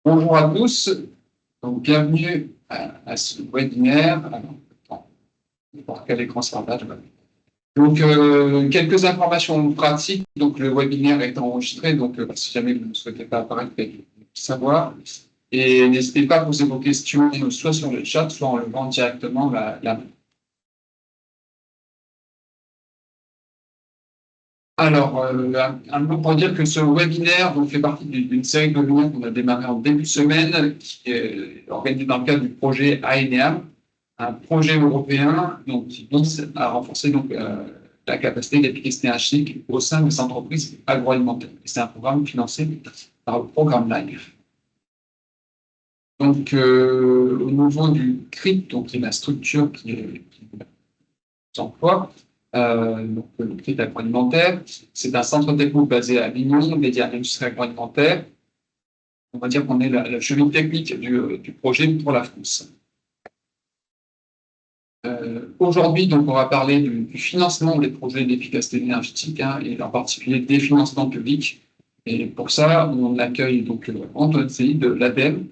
Bonjour à tous, donc bienvenue à ce webinaire. Pour quel écran ça va, donc, quelques informations pratiques. Donc, le webinaire est enregistré, donc si jamais vous ne souhaitez pas apparaître, vous pouvez le savoir. Et n'hésitez pas à poser vos questions soit sur le chat, soit en levant directement la main. Alors, un mot pour dire que ce webinaire donc, fait partie d'une série de webinaires qu'on a démarré en début de semaine, qui est organisé dans le cadre du projet AENEAM, un projet européen donc, qui vise à renforcer donc, la capacité d'efficacité énergétique au sein des entreprises agroalimentaires. C'est un programme financé par le programme LIFE. Donc, au niveau du CRIT, donc, qui est la structure qui emploie, donc, le CRIT agroalimentaire, c'est un centre technique basé à Avignon, dédié à l'industrie agroalimentaire. On va dire qu'on est la cheville technique du projet pour la France. Aujourd'hui, donc, on va parler du financement des projets d'efficacité énergétique et en particulier des financements publics. Et pour ça, on accueille donc Antoine Sey de l'ADEME,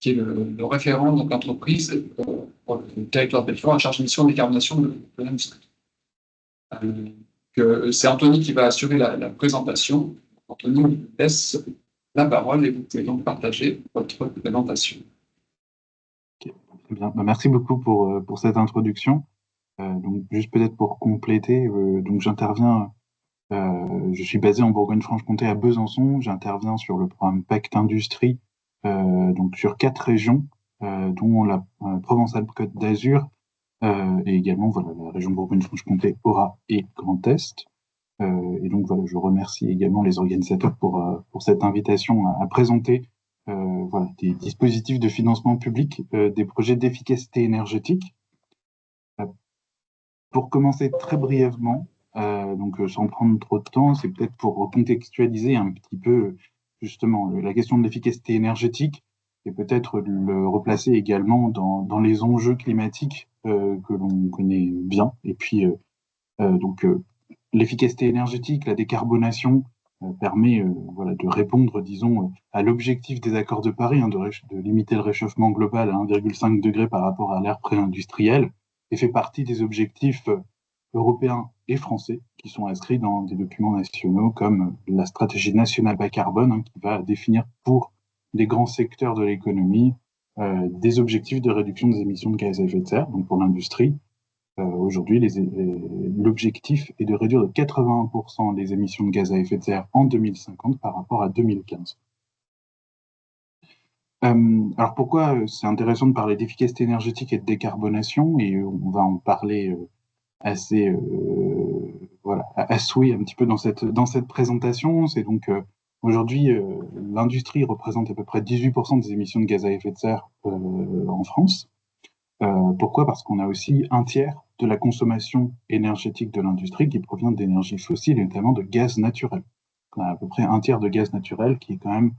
qui est le référent donc entreprise pour le territoire de Belfort en charge de mission de décarbonation de l'industrie. C'est Anthony qui va assurer la présentation. Anthony, je vous laisse la parole et vous pouvez donc partager votre présentation. Okay. Très bien. Merci beaucoup pour cette introduction. Donc juste peut-être pour compléter, donc j'interviens, je suis basé en Bourgogne-Franche-Comté à Besançon. J'interviens sur le programme Pacte Industrie, donc sur 4 régions, dont la Provence-Alpes-Côte d'Azur, et également voilà, la région Bourgogne-Franche-Comté, Aura et Grand Est. Et donc voilà, je remercie également les organisateurs pour cette invitation à présenter voilà, des dispositifs de financement public, des projets d'efficacité énergétique. Pour commencer très brièvement, donc sans prendre trop de temps, c'est peut-être pour contextualiser un petit peu justement la question de l'efficacité énergétique et peut-être le replacer également dans les enjeux climatiques que l'on connaît bien. Et puis donc l'efficacité énergétique, la décarbonation permet voilà, de répondre, disons, à l'objectif des accords de Paris, de limiter le réchauffement global à 1,5 degré par rapport à l'ère pré-industrielle, et fait partie des objectifs européens et français qui sont inscrits dans des documents nationaux comme la stratégie nationale bas carbone, qui va définir pour les grands secteurs de l'économie des objectifs de réduction des émissions de gaz à effet de serre, donc pour l'industrie. Aujourd'hui, l'objectif est de réduire de 81% les émissions de gaz à effet de serre en 2050 par rapport à 2015. Alors pourquoi c'est intéressant de parler d'efficacité énergétique et de décarbonation, et on va en parler assez voilà, à souhait un petit peu dans cette présentation. C'est donc aujourd'hui l'industrie représente à peu près 18% des émissions de gaz à effet de serre en France. Pourquoi? Parce qu'on a aussi un tiers de la consommation énergétique de l'industrie qui provient d'énergie fossile et notamment de gaz naturel. On a à peu près un tiers de gaz naturel qui est quand même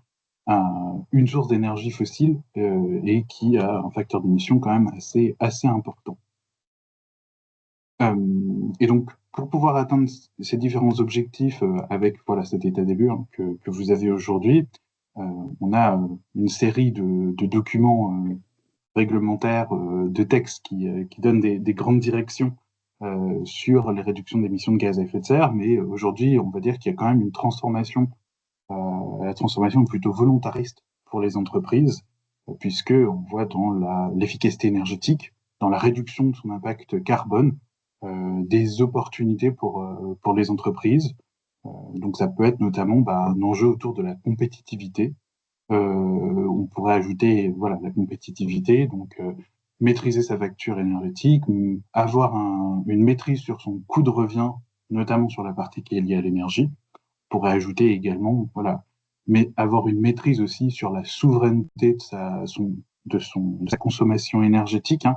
une source d'énergie fossile et qui a un facteur d'émission quand même assez important. Et donc, pour pouvoir atteindre ces différents objectifs avec voilà, cet état des lieux que vous avez aujourd'hui, on a une série de documents réglementaires, de textes qui donnent des grandes directions sur les réductions d'émissions de gaz à effet de serre, mais aujourd'hui, on va dire qu'il y a quand même une transformation, la transformation plutôt volontariste pour les entreprises, puisque on voit dans l'efficacité énergétique, dans la réduction de son impact carbone, des opportunités pour les entreprises. Donc ça peut être notamment un enjeu autour de la compétitivité. On pourrait ajouter voilà, la compétitivité, donc maîtriser sa facture énergétique, avoir une maîtrise sur son coût de revient, notamment sur la partie qui est liée à l'énergie. On pourrait ajouter également, voilà, mais avoir une maîtrise aussi sur la souveraineté de sa consommation énergétique,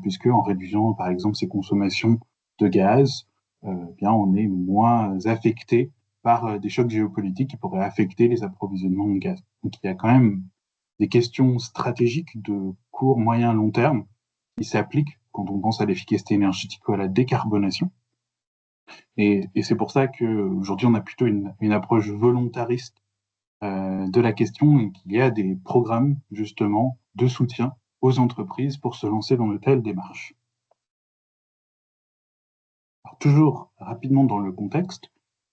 puisque en réduisant par exemple ses consommations de gaz, bien on est moins affecté par des chocs géopolitiques qui pourraient affecter les approvisionnements en gaz. Donc il y a quand même des questions stratégiques de court, moyen, long terme qui s'appliquent quand on pense à l'efficacité énergétique ou à la décarbonation. Et c'est pour ça qu'aujourd'hui, on a plutôt une approche volontariste de la question et qu'il y a des programmes, justement, de soutien aux entreprises pour se lancer dans de telles démarches. Alors, toujours rapidement dans le contexte,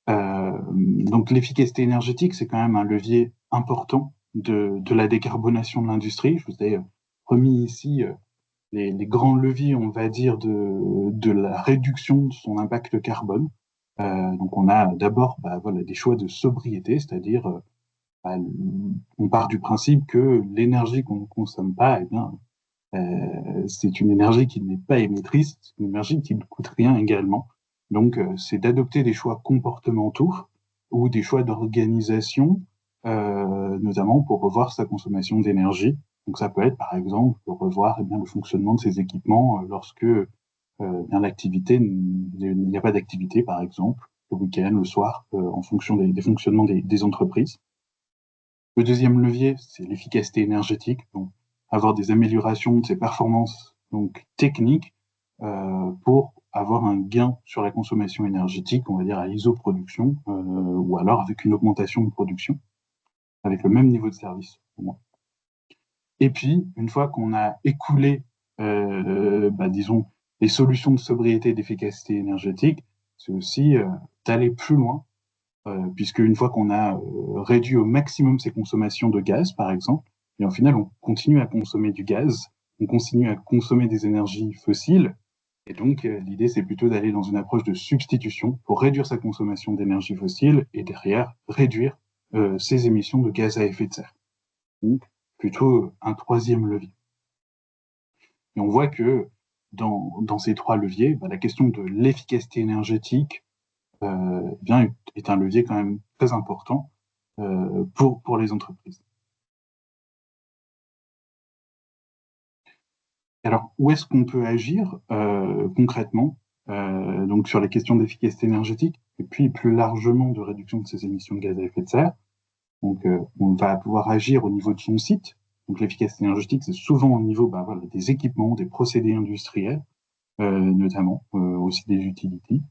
donc l'efficacité énergétique, c'est quand même un levier important de la décarbonation de l'industrie. Je vous ai remis ici les grands leviers, on va dire, de la réduction de son impact carbone. Donc on a d'abord voilà, des choix de sobriété, c'est-à-dire on part du principe que l'énergie qu'on ne consomme pas, eh bien, c'est une énergie qui n'est pas émettrice, c'est une énergie qui ne coûte rien également. Donc, c'est d'adopter des choix comportementaux ou des choix d'organisation, notamment pour revoir sa consommation d'énergie. Donc, ça peut être, par exemple, revoir eh bien, le fonctionnement de ses équipements lorsque bien, l'activité, il n'y a pas d'activité, par exemple, le week-end, le soir, en fonction des fonctionnements des entreprises. Le deuxième levier, c'est l'efficacité énergétique. Donc, avoir des améliorations de ses performances donc techniques pour avoir un gain sur la consommation énergétique, on va dire à isoproduction, ou alors avec une augmentation de production, avec le même niveau de service au moins. Et puis, une fois qu'on a écoulé, disons, les solutions de sobriété et d'efficacité énergétique, c'est aussi d'aller plus loin, puisque une fois qu'on a réduit au maximum ses consommations de gaz, par exemple, et au final, on continue à consommer du gaz, on continue à consommer des énergies fossiles, et donc l'idée, c'est plutôt d'aller dans une approche de substitution pour réduire sa consommation d'énergie fossile et derrière réduire ses émissions de gaz à effet de serre. Donc, plutôt un troisième levier. Et on voit que dans ces trois leviers, la question de l'efficacité énergétique bien, est un levier quand même très important pour les entreprises. Alors, où est-ce qu'on peut agir concrètement donc sur les questions d'efficacité énergétique et puis plus largement de réduction de ces émissions de gaz à effet de serre. Donc, on va pouvoir agir au niveau de son site. Donc, l'efficacité énergétique, c'est souvent au niveau voilà, des équipements, des procédés industriels, notamment aussi des utilities.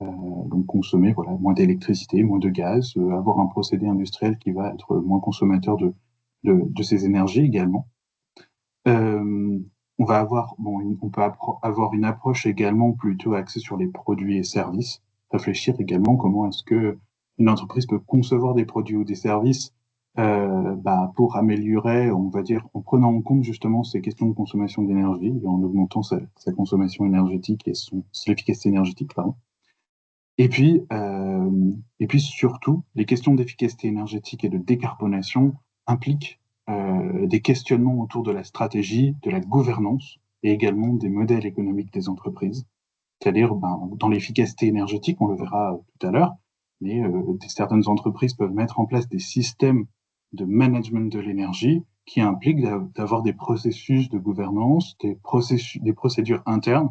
Donc consommer voilà, moins d'électricité, moins de gaz, avoir un procédé industriel qui va être moins consommateur de ces énergies également. On va avoir, on peut avoir une approche également plutôt axée sur les produits et services. Réfléchir également comment est-ce que une entreprise peut concevoir des produits ou des services pour améliorer, on va dire, en prenant en compte justement ces questions de consommation d'énergie et en augmentant sa consommation énergétique et son efficacité énergétique, pardon. Et puis surtout, les questions d'efficacité énergétique et de décarbonation impliquent des questionnements autour de la stratégie, de la gouvernance et également des modèles économiques des entreprises. C'est-à-dire, dans l'efficacité énergétique, on le verra tout à l'heure, mais certaines entreprises peuvent mettre en place des systèmes de management de l'énergie qui impliquent d'avoir des processus de gouvernance, des procédures internes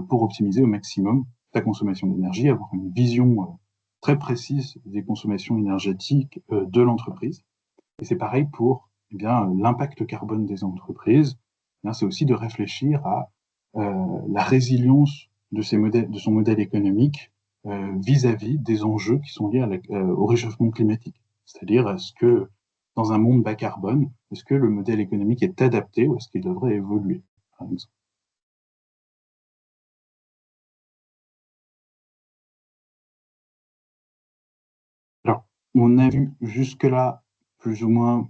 pour optimiser au maximum sa consommation d'énergie, avoir une vision très précise des consommations énergétiques de l'entreprise. Et c'est pareil pour l'impact carbone des entreprises. C'est aussi de réfléchir à la résilience de son modèle économique vis-à-vis des enjeux qui sont liés au réchauffement climatique. C'est-à-dire, est-ce que dans un monde bas carbone, est-ce que le modèle économique est adapté ou est-ce qu'il devrait évoluer, par exemple? Alors, on a vu jusque-là plus ou moins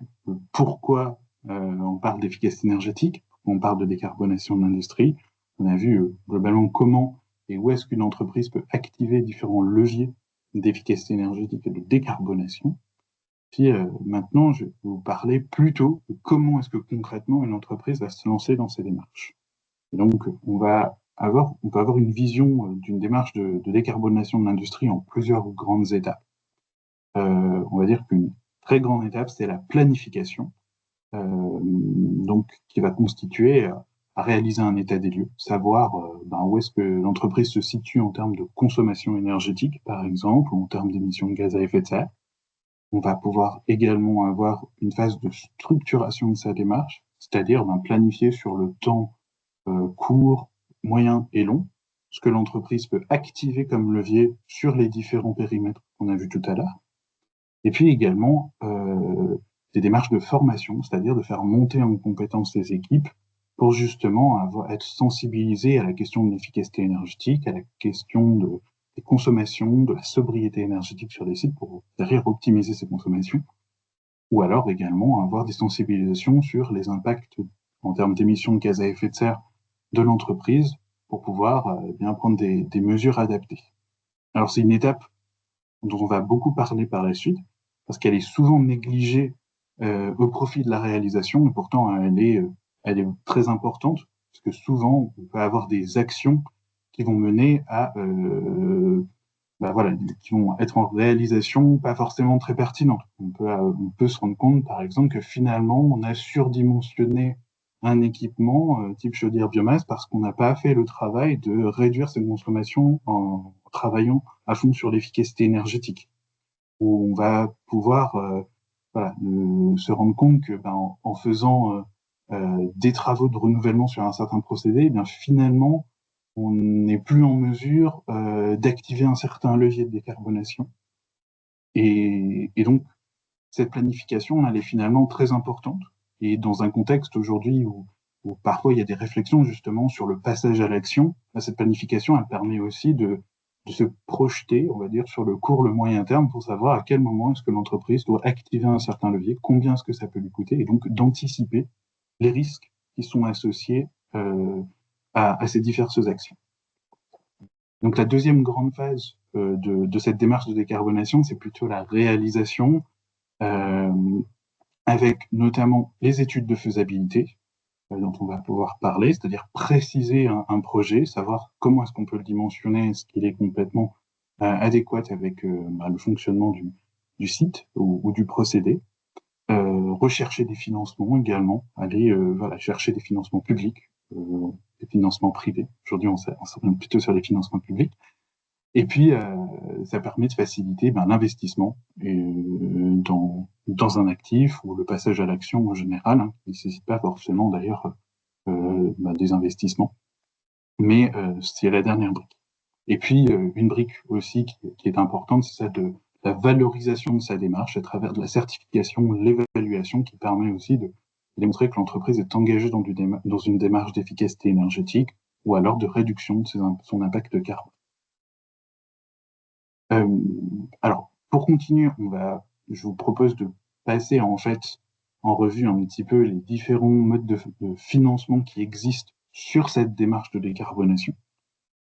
pourquoi on parle d'efficacité énergétique, on parle de décarbonation de l'industrie. On a vu globalement comment et où est-ce qu'une entreprise peut activer différents leviers d'efficacité énergétique et de décarbonation. Puis maintenant, je vais vous parler plutôt de comment est-ce que concrètement une entreprise va se lancer dans ces démarches. Et donc, on peut avoir une vision d'une démarche de décarbonation de l'industrie en plusieurs grandes étapes. On va dire qu'une très grande étape, c'est la planification, donc qui va constituer à réaliser un état des lieux, savoir où est-ce que l'entreprise se situe en termes de consommation énergétique, par exemple, ou en termes d'émissions de gaz à effet de serre. On va pouvoir également avoir une phase de structuration de sa démarche, c'est-à-dire planifier sur le temps court, moyen et long, ce que l'entreprise peut activer comme levier sur les différents périmètres qu'on a vus tout à l'heure. Et puis également des démarches de formation, c'est-à-dire de faire monter en compétence les équipes pour justement être sensibilisés à la question de l'efficacité énergétique, à la question des consommations, de la sobriété énergétique sur les sites pour derrière optimiser ces consommations, ou alors également avoir des sensibilisations sur les impacts en termes d'émissions de gaz à effet de serre de l'entreprise pour pouvoir bien prendre des mesures adaptées. Alors c'est une étape dont on va beaucoup parler par la suite, parce qu'elle est souvent négligée au profit de la réalisation, et pourtant elle est très importante, parce que souvent on peut avoir des actions qui vont mener à qui vont être en réalisation pas forcément très pertinentes. On peut se rendre compte, par exemple, que finalement on a surdimensionné un équipement type chaudière biomasse parce qu'on n'a pas fait le travail de réduire ses consommations en travaillant à fond sur l'efficacité énergétique. Où on va pouvoir se rendre compte que en faisant des travaux de renouvellement sur un certain procédé, eh bien finalement on n'est plus en mesure d'activer un certain levier de décarbonation. Et donc cette planification, elle est finalement très importante. Et dans un contexte aujourd'hui où parfois il y a des réflexions justement sur le passage à l'action, cette planification, elle permet aussi de se projeter, on va dire, sur le court, le moyen terme pour savoir à quel moment est-ce que l'entreprise doit activer un certain levier, combien est-ce que ça peut lui coûter, et donc d'anticiper les risques qui sont associés à ces diverses actions. Donc la deuxième grande phase de cette démarche de décarbonation, c'est plutôt la réalisation, avec notamment les études de faisabilité, dont on va pouvoir parler, c'est-à-dire préciser un projet, savoir comment est-ce qu'on peut le dimensionner, est-ce qu'il est complètement adéquat avec le fonctionnement du site ou du procédé. Rechercher des financements également, aller chercher des financements publics, des financements privés. Aujourd'hui, on s'oriente plutôt sur les financements publics. Et puis, ça permet de faciliter l'investissement dans un actif ou le passage à l'action en général, hein, qui ne nécessite pas forcément d'ailleurs des investissements. Mais c'est la dernière brique. Et puis, une brique aussi qui est importante, c'est celle de la valorisation de sa démarche à travers de la certification, l'évaluation, qui permet aussi de démontrer que l'entreprise est engagée dans une démarche d'efficacité énergétique ou alors de réduction de son impact carbone. Alors, pour continuer, je vous propose de passer en revue un petit peu les différents modes de financement qui existent sur cette démarche de décarbonation.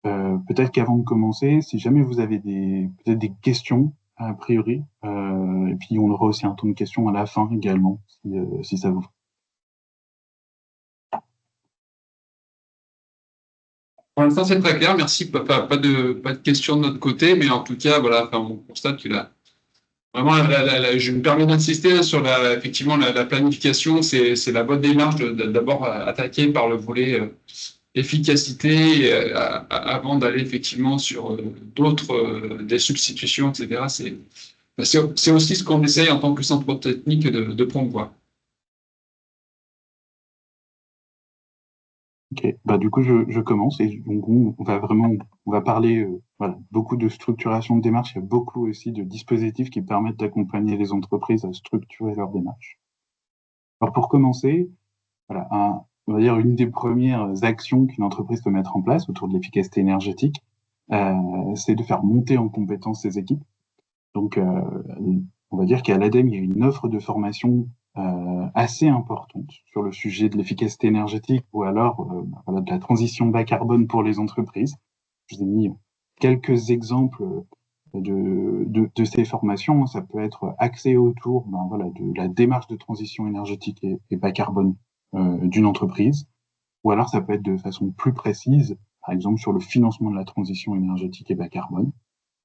Peut-être qu'avant de commencer, si jamais vous avez peut-être des questions a priori, et puis on aura aussi un temps de questions à la fin également, si ça vous va. Pour l'instant, c'est très clair. Merci. Pas de questions de notre côté, mais en tout cas, voilà, on constate que vraiment, je me permets d'insister sur effectivement la planification. C'est la bonne démarche d'abord attaquer par le volet efficacité avant d'aller effectivement sur d'autres des substitutions, etc. C'est aussi ce qu'on essaye en tant que centre technique de promouvoir. Ok, du coup je commence et donc on va parler beaucoup de structuration de démarche. Il y a beaucoup aussi de dispositifs qui permettent d'accompagner les entreprises à structurer leur démarche. Alors pour commencer, on va dire une des premières actions qu'une entreprise peut mettre en place autour de l'efficacité énergétique, c'est de faire monter en compétence ses équipes. Donc on va dire qu'à l'ADEME, il y a une offre de formation assez importante sur le sujet de l'efficacité énergétique ou alors de la transition bas carbone pour les entreprises. Je vous ai mis quelques exemples de ces formations. Ça peut être axé autour de la démarche de transition énergétique et bas carbone d'une entreprise, ou alors ça peut être de façon plus précise, par exemple sur le financement de la transition énergétique et bas carbone,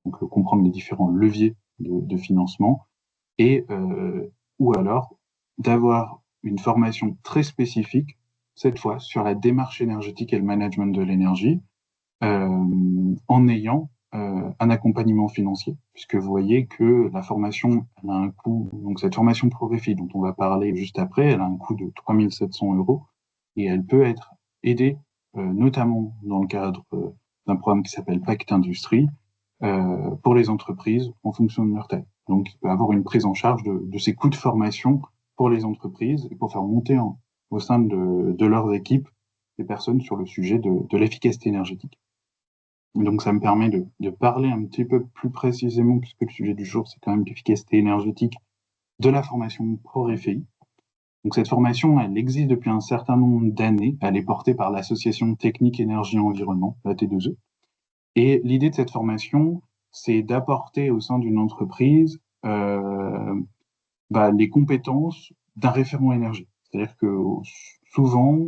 donc comprendre les différents leviers de financement, et ou alors d'avoir une formation très spécifique, cette fois sur la démarche énergétique et le management de l'énergie, en ayant un accompagnement financier, puisque vous voyez que la formation, elle a un coût, donc cette formation ProRefi dont on va parler juste après, elle a un coût de 3 700 € et elle peut être aidée, notamment dans le cadre d'un programme qui s'appelle Pacte Industrie pour les entreprises en fonction de leur taille. Donc, il peut avoir une prise en charge de ces coûts de formation pour les entreprises et pour faire monter au sein de leurs équipes des personnes sur le sujet de l'efficacité énergétique. Donc, ça me permet de parler un petit peu plus précisément, puisque le sujet du jour, c'est quand même l'efficacité énergétique, de la formation ProRéféi. Donc, cette formation, elle existe depuis un certain nombre d'années. Elle est portée par l'Association Technique Énergie Environnement, la T2E. Et l'idée de cette formation, c'est d'apporter au sein d'une entreprise les compétences d'un référent énergie. C'est-à-dire que souvent,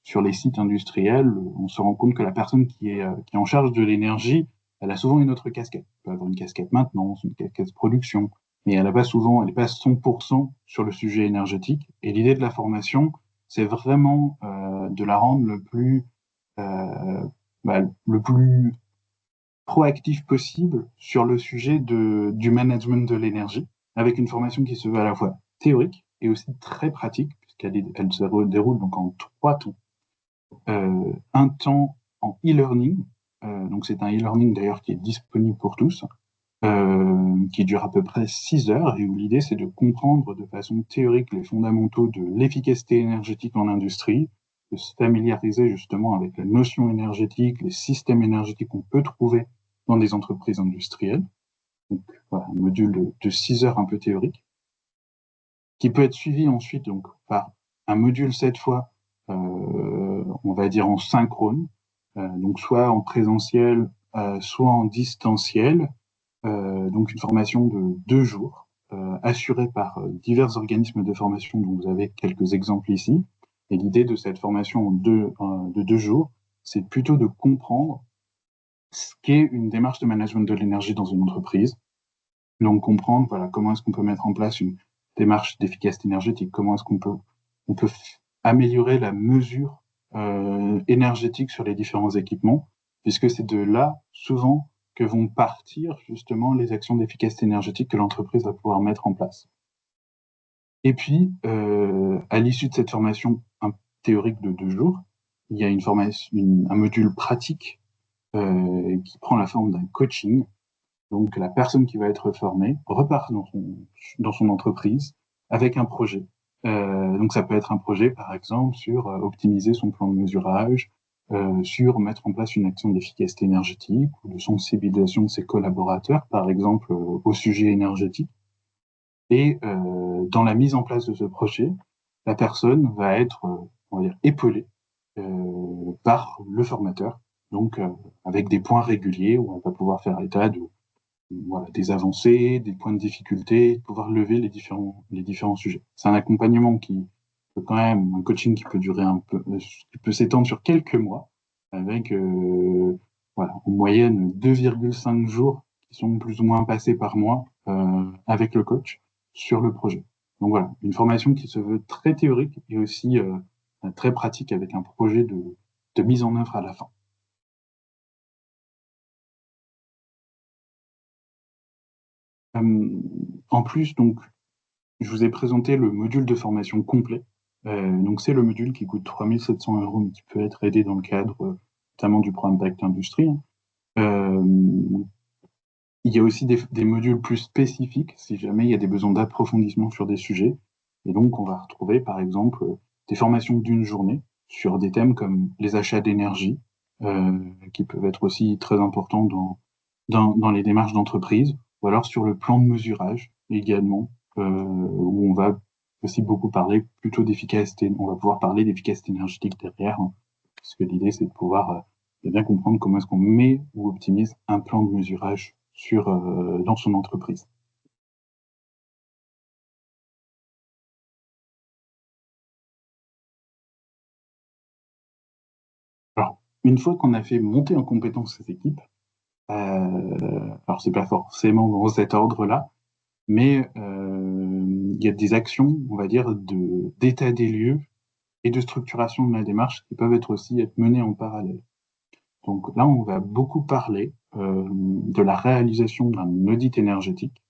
sur les sites industriels, on se rend compte que la personne qui est en charge de l'énergie, elle a souvent une autre casquette. Elle peut avoir une casquette maintenance, une casquette production, mais elle n'est pas 100% sur le sujet énergétique. Et l'idée de la formation, c'est vraiment de la rendre le plus proactif possible sur le sujet du management de l'énergie, avec une formation qui se veut à la fois théorique et aussi très pratique, puisqu'elle se déroule donc en 3 temps. Un temps en e-learning, donc c'est un e-learning d'ailleurs qui est disponible pour tous, qui dure à peu près 6 heures, et où l'idée c'est de comprendre de façon théorique les fondamentaux de l'efficacité énergétique en industrie, de se familiariser justement avec la notion énergétique, les systèmes énergétiques qu'on peut trouver dans des entreprises industrielles. Donc voilà, un module de 6 heures un peu théorique, qui peut être suivi ensuite donc par un module cette fois, on va dire en synchrone, donc soit en présentiel, soit en distanciel, donc une formation de 2 jours, assurée par divers organismes de formation dont vous avez quelques exemples ici. Et l'idée de cette formation de 2 jours, c'est plutôt de comprendre ce qu'est une démarche de management de l'énergie dans une entreprise. Donc comprendre comment est-ce qu'on peut mettre en place une démarche d'efficacité énergétique, comment est-ce qu'on peut améliorer la mesure énergétique sur les différents équipements, puisque c'est de là souvent que vont partir justement les actions d'efficacité énergétique que l'entreprise va pouvoir mettre en place. Et puis, à l'issue de cette formation théorique de 2 jours, il y a un module pratique qui prend la forme d'un coaching. Donc, la personne qui va être formée repart dans son entreprise avec un projet. Donc, ça peut être un projet, par exemple, sur optimiser son plan de mesurage, sur mettre en place une action d'efficacité énergétique ou de sensibilisation de ses collaborateurs, par exemple, au sujet énergétique. Et dans la mise en place de ce projet, la personne va être, on va dire, épaulée par le formateur, donc avec des points réguliers où on va pouvoir faire état des avancées, des points de difficulté, pouvoir lever les différents sujets. C'est un accompagnement un coaching qui peut durer qui peut s'étendre sur quelques mois, avec en moyenne 2,5 jours qui sont plus ou moins passés par mois avec le coach sur le projet. Donc voilà, une formation qui se veut très théorique et aussi très pratique, avec un projet de mise en œuvre à la fin. En plus, donc, je vous ai présenté le module de formation complet. Donc, c'est le module qui coûte 3 700 €, mais qui peut être aidé dans le cadre notamment du programme Pacte Industrie. Il y a aussi des modules plus spécifiques, si jamais il y a des besoins d'approfondissement sur des sujets. Et donc, on va retrouver, par exemple, des formations d'une journée sur des thèmes comme les achats d'énergie, qui peuvent être aussi très importants dans les démarches d'entreprise, ou alors sur le plan de mesurage également, où on va aussi beaucoup parler plutôt d'efficacité. On va pouvoir parler d'efficacité énergétique derrière, parce que l'idée, c'est de pouvoir bien comprendre comment est-ce qu'on met ou optimise un plan de mesurage dans son entreprise. Alors, une fois qu'on a fait monter en compétence ces équipes, alors c'est pas forcément dans cet ordre-là, mais il y a des actions, on va dire, d'état des lieux et de structuration de la démarche qui peuvent être menées en parallèle. Donc là, on va beaucoup parler de la réalisation d'un audit énergétique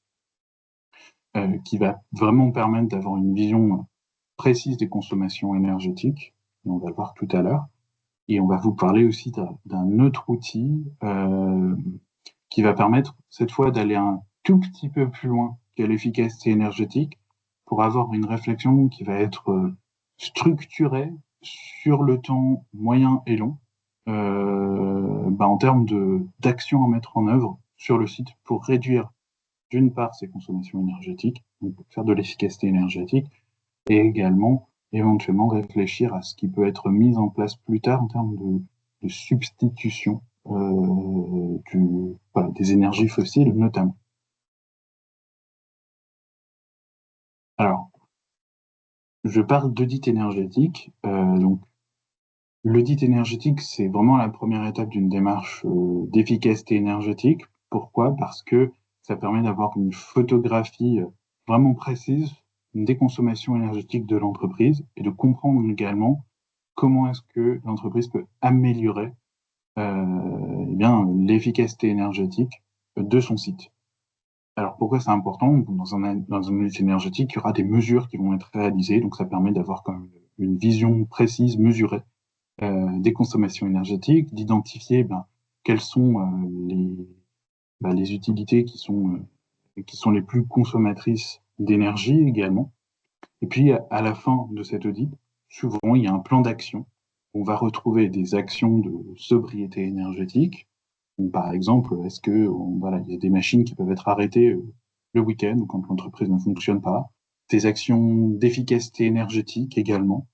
qui va vraiment permettre d'avoir une vision précise des consommations énergétiques, et on va le voir tout à l'heure, Et on va vous parler aussi d'un autre outil qui va permettre cette fois d'aller un tout petit peu plus loin que l'efficacité énergétique pour avoir une réflexion qui va être structurée sur le temps moyen et long en termes d'actions à mettre en œuvre sur le site pour réduire d'une part ses consommations énergétiques, donc faire de l'efficacité énergétique, et également éventuellement réfléchir à ce qui peut être mis en place plus tard en termes de substitution des énergies fossiles notamment. Alors, je parle d'audit énergétique. Donc, l'audit énergétique, c'est vraiment la première étape d'une démarche d'efficacité énergétique. Pourquoi? Parce que ça permet d'avoir une photographie vraiment précise des consommations énergétiques de l'entreprise et de comprendre également comment est-ce que l'entreprise peut améliorer l'efficacité énergétique de son site. Alors pourquoi c'est important? Dans un audit énergétique, il y aura des mesures qui vont être réalisées, donc ça permet d'avoir quand même une vision précise, mesurée des consommations énergétiques, d'identifier quelles sont les utilités qui sont les plus consommatrices d'énergie également. Et puis à la fin de cet audit, souvent il y a un plan d'action. On va retrouver des actions de sobriété énergétique. Donc, par exemple, est-ce que il y a des machines qui peuvent être arrêtées le week-end ou quand l'entreprise ne fonctionne pas, des actions d'efficacité énergétique également,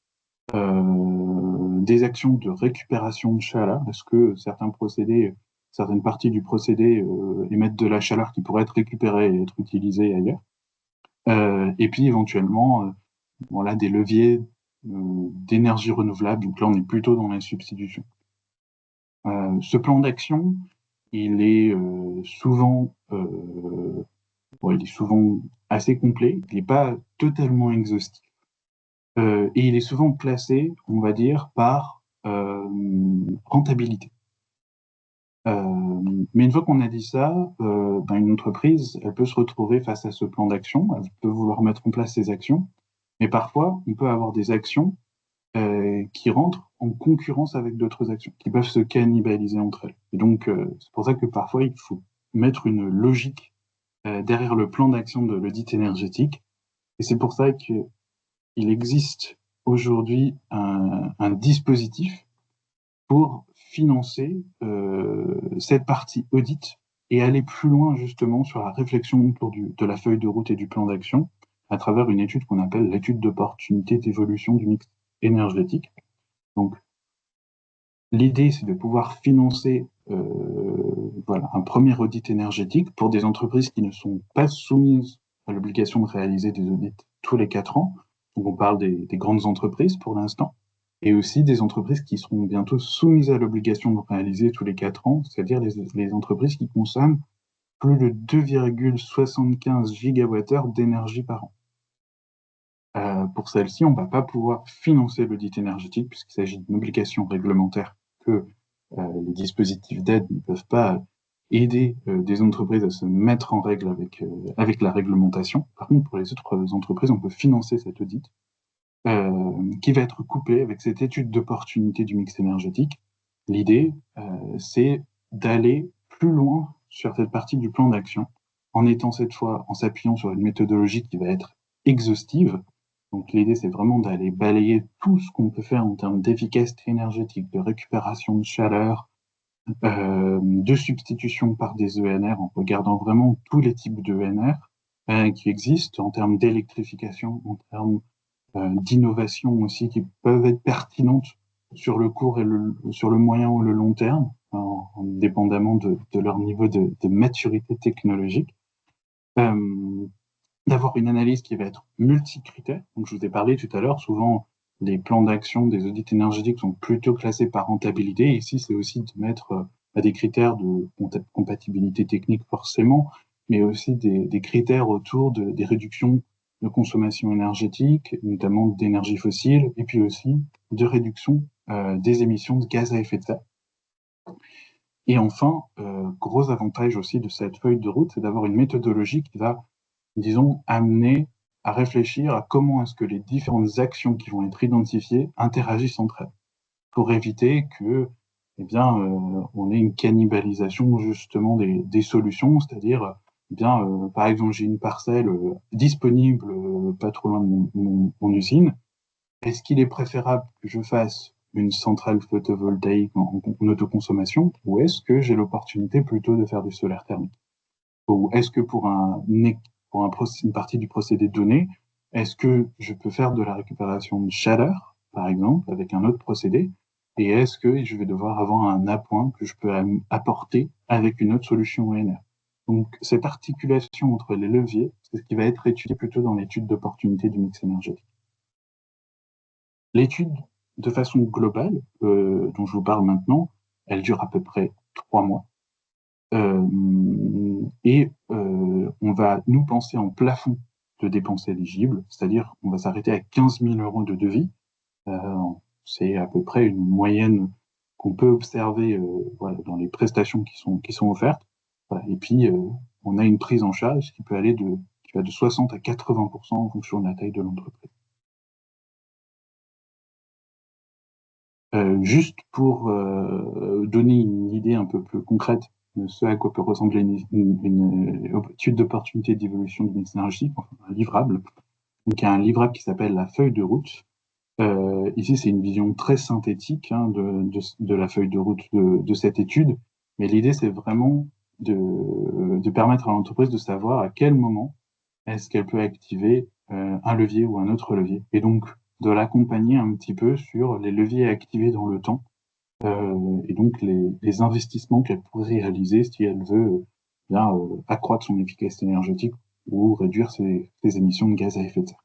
des actions de récupération de chaleur. Est-ce que certaines parties du procédé émettent de la chaleur qui pourrait être récupérée et être utilisée ailleurs? Et puis éventuellement, des leviers d'énergie renouvelable. Donc là, on est plutôt dans la substitution. Ce plan d'action, il est souvent assez complet. Il n'est pas totalement exhaustif. Et il est souvent classé, on va dire, par rentabilité. Mais une fois qu'on a dit ça, une entreprise, elle peut se retrouver face à ce plan d'action, elle peut vouloir mettre en place ces actions, mais parfois, on peut avoir des actions qui rentrent en concurrence avec d'autres actions, qui peuvent se cannibaliser entre elles. Et donc, c'est pour ça que parfois, il faut mettre une logique derrière le plan d'action de l'audit énergétique. Et c'est pour ça qu'il existe aujourd'hui un dispositif pour financer cette partie audit et aller plus loin justement sur la réflexion autour de la feuille de route et du plan d'action à travers une étude qu'on appelle l'étude d'opportunité d'évolution du mix énergétique. Donc, l'idée, c'est de pouvoir financer un premier audit énergétique pour des entreprises qui ne sont pas soumises à l'obligation de réaliser des audits tous les 4 ans. Donc, on parle des grandes entreprises pour l'instant, et aussi des entreprises qui seront bientôt soumises à l'obligation de réaliser tous les 4 ans, c'est-à-dire les entreprises qui consomment plus de 2,75 gigawattheures d'énergie par an. Pour celle-ci, on ne va pas pouvoir financer l'audit énergétique puisqu'il s'agit d'une obligation réglementaire que les dispositifs d'aide ne peuvent pas aider des entreprises à se mettre en règle avec la réglementation. Par contre, pour les autres entreprises, on peut financer cet audit qui va être couplé avec cette étude d'opportunité du mix énergétique. L'idée, c'est d'aller plus loin sur cette partie du plan d'action en étant cette fois en s'appuyant sur une méthodologie qui va être exhaustive. Donc l'idée, c'est vraiment d'aller balayer tout ce qu'on peut faire en termes d'efficacité énergétique, de récupération de chaleur, de substitution par des ENR, en regardant vraiment tous les types d'ENR qui existent en termes d'électrification, en termes d'innovation aussi, qui peuvent être pertinentes sur le court et sur le moyen ou le long terme, dépendamment de leur niveau de maturité technologique. D'avoir une analyse qui va être multicritère. Donc, je vous ai parlé tout à l'heure, souvent, les plans d'action des audits énergétiques sont plutôt classés par rentabilité. Ici, c'est aussi de mettre des critères de compatibilité technique forcément, mais aussi des critères autour des réductions de consommation énergétique, notamment d'énergie fossile, et puis aussi de réduction des émissions de gaz à effet de serre. Et enfin, gros avantage aussi de cette feuille de route, c'est d'avoir une méthodologie qui va, disons, amener à réfléchir à comment est-ce que les différentes actions qui vont être identifiées interagissent entre elles. pour éviter que, on ait une cannibalisation justement des solutions, c'est-à-dire, par exemple, j'ai une parcelle disponible pas trop loin de mon usine. Est-ce qu'il est préférable que je fasse une centrale photovoltaïque en autoconsommation, ou est-ce que j'ai l'opportunité plutôt de faire du solaire thermique? Ou est-ce que pour une partie du procédé donné, est-ce que je peux faire de la récupération de chaleur, par exemple, avec un autre procédé, et est-ce que je vais devoir avoir un appoint que je peux apporter avec une autre solution ONR? Donc, cette articulation entre les leviers, c'est ce qui va être étudié plutôt dans l'étude d'opportunité du mix énergétique. L'étude, de façon globale, dont je vous parle maintenant, elle dure à peu près 3 mois. On va nous penser en plafond de dépenses éligibles, c'est-à-dire on va s'arrêter à 15 000 euros de devis. C'est à peu près une moyenne qu'on peut observer dans les prestations qui sont offertes. Voilà. Et puis, on a une prise en charge qui va de 60 à 80% en fonction de la taille de l'entreprise. Juste pour donner une idée un peu plus concrète de ce à quoi peut ressembler une étude d'opportunité d'évolution du mix énergétique, enfin, un livrable. Donc, il y a un livrable qui s'appelle la feuille de route. Ici, c'est une vision très synthétique de la feuille de route de cette étude, mais l'idée, c'est vraiment de permettre à l'entreprise de savoir à quel moment est-ce qu'elle peut activer un levier ou un autre levier, et donc de l'accompagner un petit peu sur les leviers activés dans le temps, et donc les investissements qu'elle pourrait réaliser si elle veut accroître son efficacité énergétique ou réduire ses émissions de gaz à effet de serre.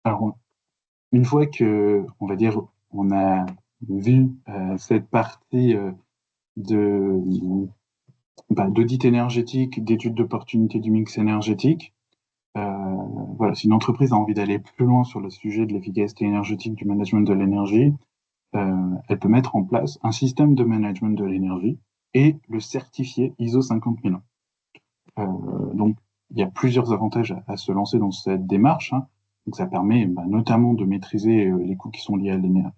Alors, une fois que, on va dire, on a vu cette partie d'audit énergétique, d'études d'opportunité du mix énergétique, si une entreprise a envie d'aller plus loin sur le sujet de l'efficacité énergétique, du management de l'énergie, elle peut mettre en place un système de management de l'énergie et le certifier ISO 50001. Donc, il y a plusieurs avantages à se lancer dans cette démarche. Donc, ça permet notamment de maîtriser les coûts qui sont liés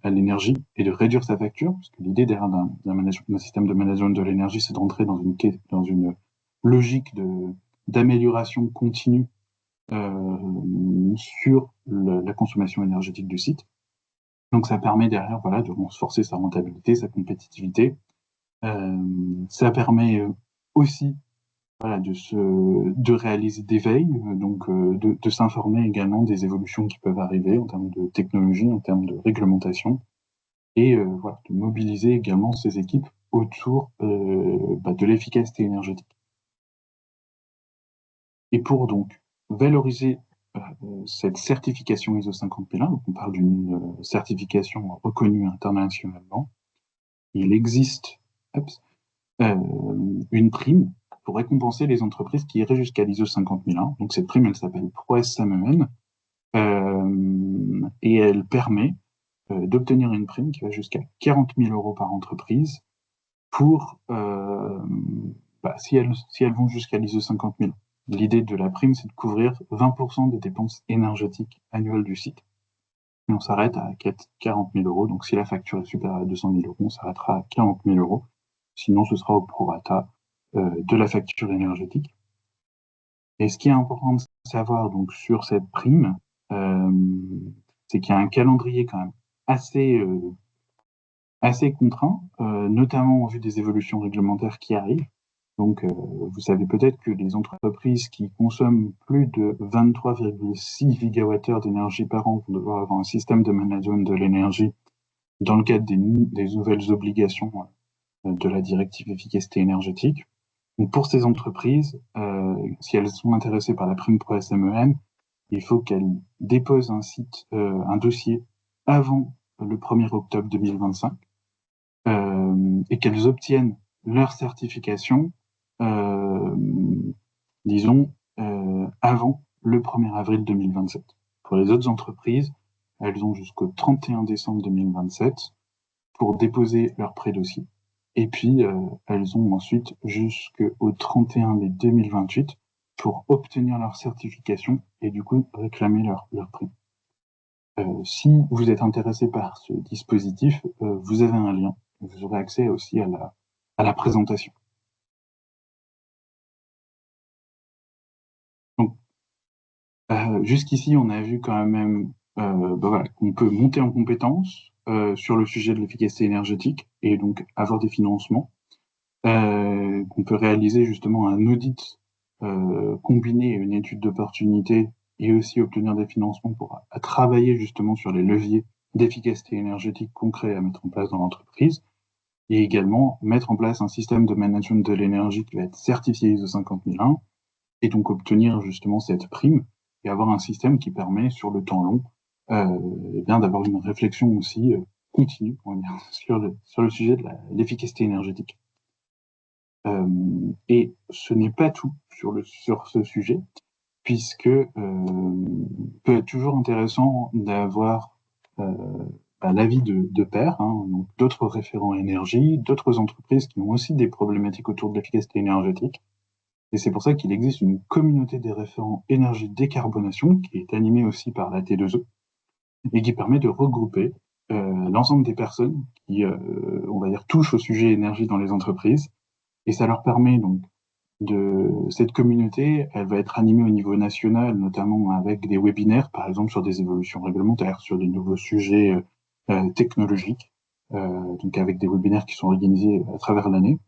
à l'énergie et de réduire sa facture, parce que l'idée derrière d'un système de management de l'énergie, c'est de rentrer dans une logique d'amélioration continue sur la consommation énergétique du site. Donc, ça permet derrière de renforcer sa rentabilité, sa compétitivité. Ça permet aussi de réaliser des veilles, donc de s'informer également des évolutions qui peuvent arriver en termes de technologie, en termes de réglementation, et de mobiliser également ces équipes autour de l'efficacité énergétique. Et pour donc valoriser cette certification ISO 50001, donc on parle d'une certification reconnue internationalement, il existe une prime pour récompenser les entreprises qui iraient jusqu'à l'ISO 50001. Donc cette prime, elle s'appelle ProSMEN, et elle permet d'obtenir une prime qui va jusqu'à 40 000 euros par entreprise pour si elles vont jusqu'à l'ISO 50 000. L'idée de la prime, c'est de couvrir 20% des dépenses énergétiques annuelles du site. Et on s'arrête à 40 000 euros. Donc si la facture est supérieure à 200 000 euros, on s'arrêtera à 40 000 euros. Sinon, ce sera au prorata de la facture énergétique. Et ce qui est important de savoir donc sur cette prime, c'est qu'il y a un calendrier quand même assez contraint, notamment en vue des évolutions réglementaires qui arrivent. Donc, vous savez peut-être que les entreprises qui consomment plus de 23,6 gigawattheures d'énergie par an vont devoir avoir un système de management de l'énergie dans le cadre des nouvelles obligations de la directive efficacité énergétique. Donc pour ces entreprises, si elles sont intéressées par la prime ProSMEN, il faut qu'elles déposent un dossier avant le 1er octobre 2025 et qu'elles obtiennent leur certification, avant le 1er avril 2027. Pour les autres entreprises, elles ont jusqu'au 31 décembre 2027 pour déposer leur pré-dossier. Et puis, elles ont ensuite jusqu'au 31 mai 2028 pour obtenir leur certification et du coup réclamer leur prix. Si vous êtes intéressé par ce dispositif, vous avez un lien. Vous aurez accès aussi à la présentation. Donc, jusqu'ici, on a vu quand même voilà, qu'on peut monter en compétence sur le sujet de l'efficacité énergétique et donc avoir des financements. Qu'on peut réaliser justement un audit combiné à une étude d'opportunité et aussi obtenir des financements pour à travailler justement sur les leviers d'efficacité énergétique concrets à mettre en place dans l'entreprise et également mettre en place un système de management de l'énergie qui va être certifié ISO 50001 et donc obtenir justement cette prime et avoir un système qui permet sur le temps long eh bien d'avoir une réflexion aussi continue on va dire, sur le sujet de l'efficacité énergétique. Et ce n'est pas tout sur ce sujet, puisque peut être toujours intéressant d'avoir l'avis de pairs, hein, donc d'autres référents énergie, d'autres entreprises qui ont aussi des problématiques autour de l'efficacité énergétique. Et c'est pour ça qu'il existe une communauté des référents énergie décarbonation qui est animée aussi par la T2E et qui permet de regrouper l'ensemble des personnes qui, on va dire, touchent au sujet énergie dans les entreprises. Et ça leur permet donc cette communauté, elle va être animée au niveau national, notamment avec des webinaires, par exemple sur des évolutions réglementaires, sur des nouveaux sujets technologiques, donc avec des webinaires qui sont organisés à travers l'année.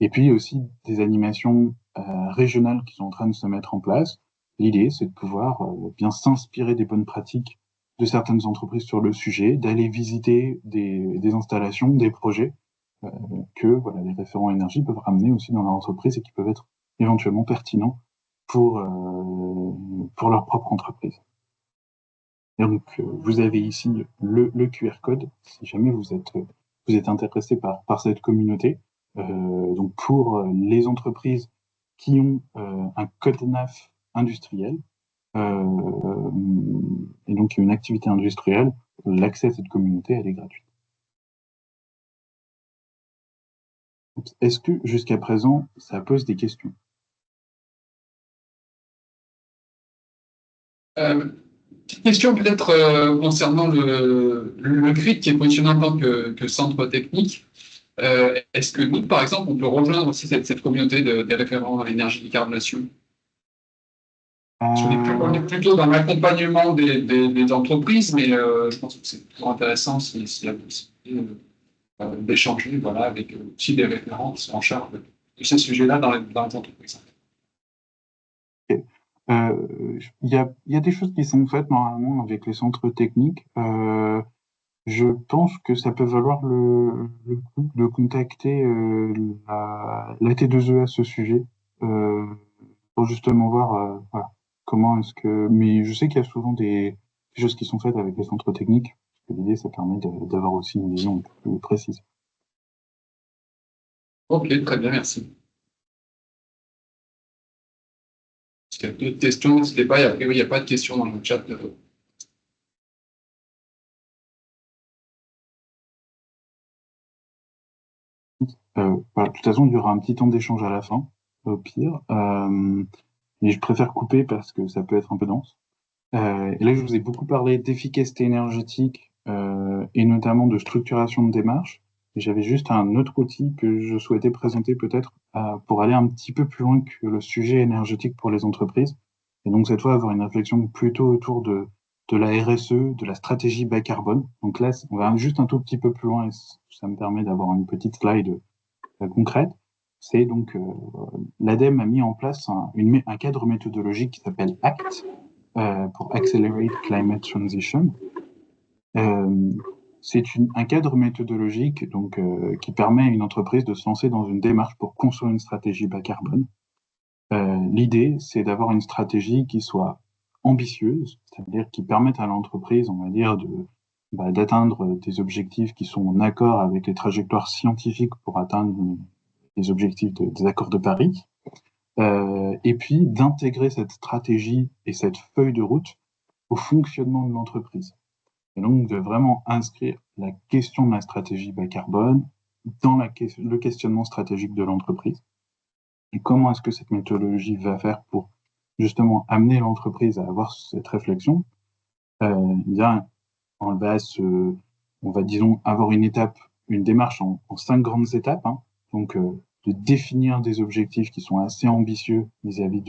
Et puis aussi des animations régionales qui sont en train de se mettre en place. L'idée, c'est de pouvoir bien s'inspirer des bonnes pratiques de certaines entreprises sur le sujet, d'aller visiter des installations, des projets, que voilà, les référents énergie peuvent ramener aussi dans leur entreprise et qui peuvent être éventuellement pertinents pour leur propre entreprise. Et donc, vous avez ici le QR code, si jamais vous êtes intéressé par cette communauté. Donc, pour les entreprises qui ont un code NAF industriel, et donc une activité industrielle, l'accès à cette communauté, elle est gratuite. Est-ce que jusqu'à présent, ça pose des questions? Petite question peut-être concernant le GRID qui est positionné en tant que centre technique. Est-ce que nous, par exemple, on peut rejoindre aussi cette communauté des référents à l'énergie décarbonation? On est plutôt dans l'accompagnement des entreprises, mais je pense que c'est toujours intéressant s'il y a possibilité d'échanger voilà, avec aussi des référents qui sont en charge de ces sujets-là dans les entreprises. Okay. Il y a des choses qui sont faites normalement avec les centres techniques. Je pense que ça peut valoir le coup de contacter la T2E à ce sujet pour justement voir voilà, comment est-ce que. Mais je sais qu'il y a souvent des choses qui sont faites avec les centres techniques. Parce que l'idée, ça permet d'avoir aussi une vision un peu plus précise. Ok, très bien, merci. S'il y a d'autres questions, n'hésitez pas. A priori, il n'y a pas de questions dans le chat. Voilà, de toute façon, il y aura un petit temps d'échange à la fin, au pire. Mais je préfère couper parce que ça peut être un peu dense. Et là, je vous ai beaucoup parlé d'efficacité énergétique et notamment de structuration de démarche. Et j'avais juste un autre outil que je souhaitais présenter peut-être pour aller un petit peu plus loin que le sujet énergétique pour les entreprises. Et donc cette fois, avoir une réflexion plutôt autour de la RSE, de la stratégie bas carbone. Donc là, on va juste un tout petit peu plus loin et ça me permet d'avoir une petite slide concrète. C'est donc l'ADEME a mis en place un cadre méthodologique qui s'appelle ACT, pour Accelerate Climate Transition. C'est un cadre méthodologique donc, qui permet à une entreprise de se lancer dans une démarche pour construire une stratégie bas carbone. L'idée, c'est d'avoir une stratégie qui soit ambitieuse, c'est-à-dire qui permette à l'entreprise, on va dire, d'atteindre des objectifs qui sont en accord avec les trajectoires scientifiques pour atteindre les objectifs des accords de Paris. Et puis d'intégrer cette stratégie et cette feuille de route au fonctionnement de l'entreprise. Et donc de vraiment inscrire la question de la stratégie bas carbone dans le questionnement stratégique de l'entreprise. Et comment est-ce que cette méthodologie va faire pour justement amener l'entreprise à avoir cette réflexion, bien, on va disons avoir une démarche en 5 grandes étapes, hein. Donc, de définir des objectifs qui sont assez ambitieux vis-à-vis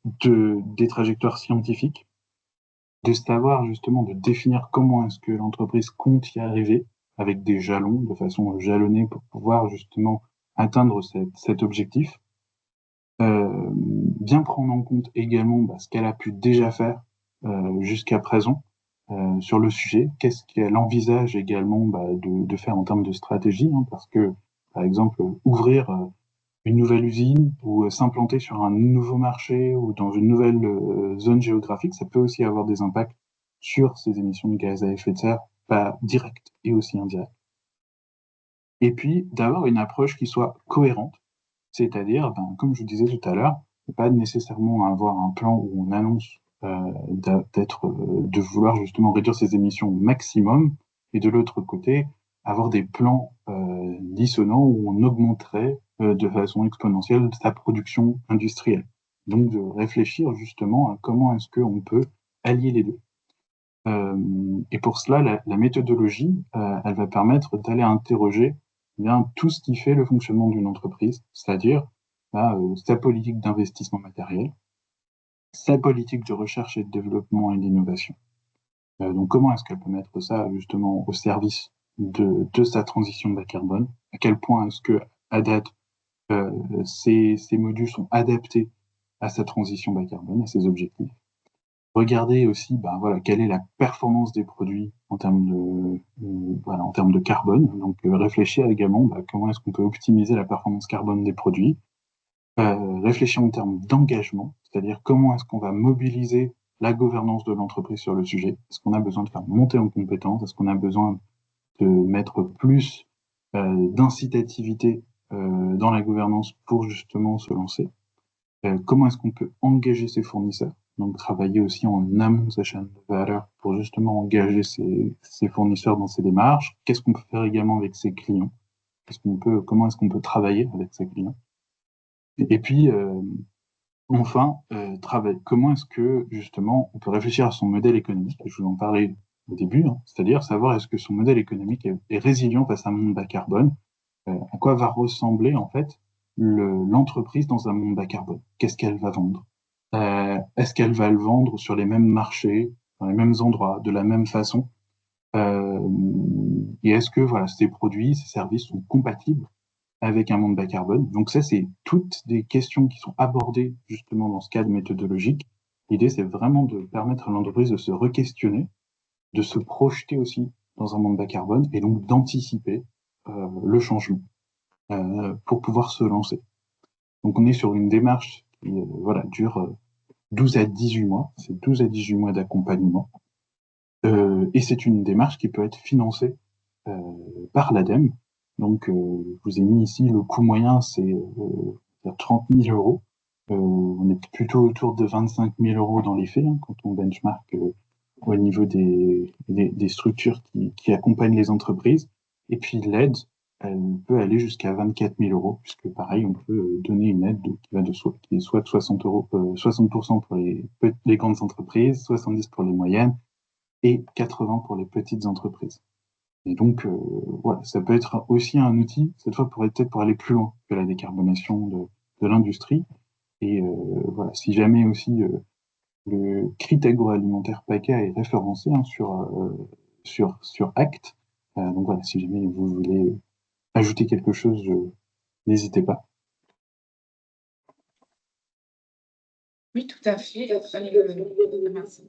des trajectoires scientifiques, de savoir justement de définir comment est-ce que l'entreprise compte y arriver avec des jalons, de façon jalonnée pour pouvoir justement atteindre cet objectif. Bien prendre en compte également ce qu'elle a pu déjà faire jusqu'à présent sur le sujet, qu'est-ce qu'elle envisage également de faire en termes de stratégie, hein, parce que, par exemple, ouvrir une nouvelle usine ou s'implanter sur un nouveau marché ou dans une nouvelle zone géographique, ça peut aussi avoir des impacts sur ces émissions de gaz à effet de serre, pas directes et aussi indirectes. Et puis, d'avoir une approche qui soit cohérente, c'est-à-dire, comme je vous disais tout à l'heure, pas nécessairement avoir un plan où on annonce de vouloir justement réduire ses émissions au maximum, et de l'autre côté, avoir des plans dissonants où on augmenterait de façon exponentielle sa production industrielle. Donc de réfléchir justement à comment est-ce qu'on peut allier les deux. Et pour cela, la méthodologie, elle va permettre d'aller interroger bien tout ce qui fait le fonctionnement d'une entreprise, c'est-à-dire sa politique d'investissement matériel, sa politique de recherche et de développement et d'innovation. Donc comment est-ce qu'elle peut mettre ça justement au service de sa transition bas carbone? À quel point est-ce que à date ces modules sont adaptés à sa transition bas carbone, à ses objectifs? Regarder aussi quelle est la performance des produits en termes de carbone. Donc réfléchir également comment est-ce qu'on peut optimiser la performance carbone des produits. Réfléchir en termes d'engagement, c'est-à-dire comment est-ce qu'on va mobiliser la gouvernance de l'entreprise sur le sujet. Est-ce qu'on a besoin de faire monter en compétences? Est-ce qu'on a besoin de mettre plus d'incitativité dans la gouvernance pour justement se lancer? Comment est-ce qu'on peut engager ses fournisseurs? Donc travailler aussi en amont de sa chaîne de valeur pour justement engager ses fournisseurs dans ces démarches. Qu'est-ce qu'on peut faire également avec ses clients? Comment est-ce qu'on peut travailler avec ses clients? Et puis, enfin, comment est-ce que, justement, on peut réfléchir à son modèle économique? Je vous en parlais au début, hein, c'est-à-dire savoir est-ce que son modèle économique est résilient face à un monde bas carbone? À quoi va ressembler, en fait, l'entreprise dans un monde bas carbone? Qu'est-ce qu'elle va vendre? Est-ce qu'elle va le vendre sur les mêmes marchés, dans les mêmes endroits, de la même façon? Et est-ce que ces produits, ces services sont compatibles avec un monde bas carbone? Donc ça, c'est toutes des questions qui sont abordées justement dans ce cadre méthodologique. L'idée, c'est vraiment de permettre à l'entreprise de se re-questionner, de se projeter aussi dans un monde bas carbone et donc d'anticiper le changement pour pouvoir se lancer. Donc on est sur une démarche qui dure 12 à 18 mois. C'est 12 à 18 mois d'accompagnement. Et c'est une démarche qui peut être financée par l'ADEME. Donc, je vous ai mis ici le coût moyen, c'est 30 000 euros. On est plutôt autour de 25 000 euros dans les faits, hein, quand on benchmark au niveau des structures qui accompagnent les entreprises. Et puis l'aide, elle peut aller jusqu'à 24 000 euros, puisque pareil, on peut donner une aide qui est soit de 60 euros, 60% pour les grandes entreprises, 70 pour les moyennes et 80 pour les petites entreprises. Et donc, ça peut être aussi un outil, cette fois peut-être pour aller plus loin que la décarbonation de l'industrie. Et si jamais aussi le CRIT agroalimentaire PACA est référencé sur Act. Donc voilà, si jamais vous voulez ajouter quelque chose, n'hésitez pas. Oui, tout à fait. Merci.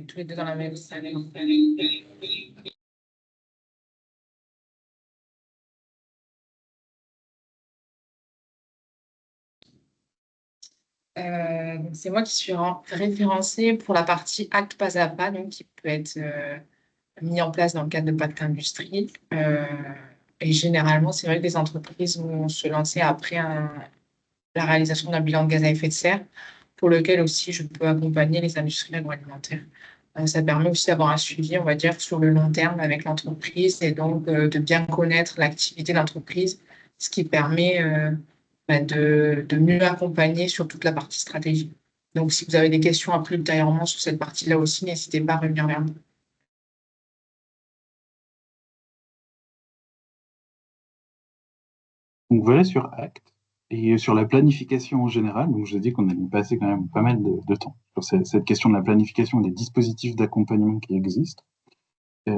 Tous les deux dans la même salle. C'est moi qui suis référencée pour la partie acte pas à pas, donc qui peut être mis en place dans le cadre de Pacte Industrie. Et généralement, c'est vrai que les entreprises vont se lancer après la réalisation d'un bilan de gaz à effet de serre, pour lequel aussi je peux accompagner les industries agroalimentaires Ça permet aussi d'avoir un suivi, on va dire, sur le long terme avec l'entreprise et donc de bien connaître l'activité de l'entreprise, ce qui permet de mieux accompagner sur toute la partie stratégie. Donc, si vous avez des questions après ultérieurement sur cette partie-là aussi, n'hésitez pas à revenir vers nous. Donc voilà sur Act. Et sur la planification en général, donc je vous ai dit qu'on allait passer quand même pas mal de temps sur cette question de la planification et des dispositifs d'accompagnement qui existent.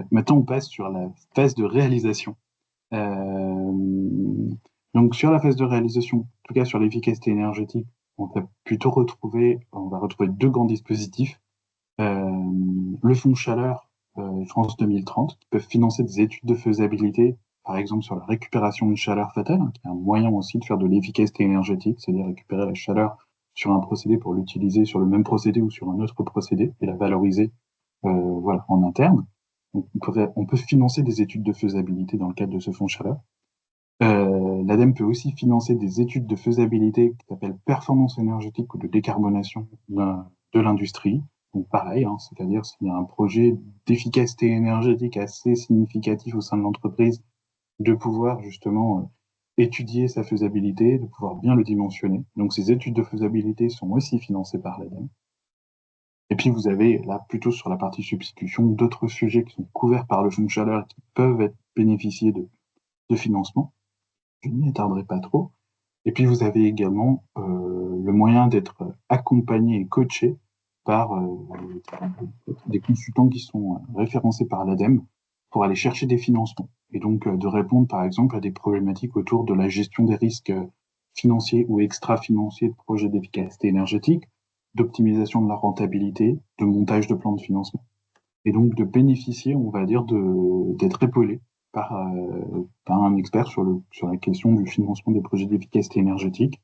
Maintenant, on passe sur la phase de réalisation. Euh, donc sur la phase de réalisation, en tout cas sur l'efficacité énergétique, on va retrouver deux grands dispositifs. Le fonds chaleur France 2030, qui peuvent financer des études de faisabilité, par exemple sur la récupération de chaleur fatale, qui est un moyen aussi de faire de l'efficacité énergétique, c'est-à-dire récupérer la chaleur sur un procédé pour l'utiliser sur le même procédé ou sur un autre procédé et la valoriser voilà, en interne. Donc, on peut financer des études de faisabilité dans le cadre de ce fonds chaleur. L'ADEME peut aussi financer des études de faisabilité qui s'appellent performance énergétique ou de décarbonation de l'industrie. Donc pareil, hein, c'est-à-dire s'il y a un projet d'efficacité énergétique assez significatif au sein de l'entreprise, de pouvoir justement étudier sa faisabilité, de pouvoir bien le dimensionner. Donc ces études de faisabilité sont aussi financées par l'ADEME. Et puis vous avez là plutôt sur la partie substitution d'autres sujets qui sont couverts par le fonds chaleur qui peuvent être bénéficiés de financement. Je n'y attarderai pas trop. Et puis vous avez également le moyen d'être accompagné et coaché par des consultants qui sont référencés par l'ADEME pour aller chercher des financements et donc de répondre par exemple à des problématiques autour de la gestion des risques financiers ou extra-financiers de projets d'efficacité énergétique, d'optimisation de la rentabilité, de montage de plans de financement. Et donc de bénéficier, on va dire, d'être épaulé par un expert sur la question du financement des projets d'efficacité énergétique.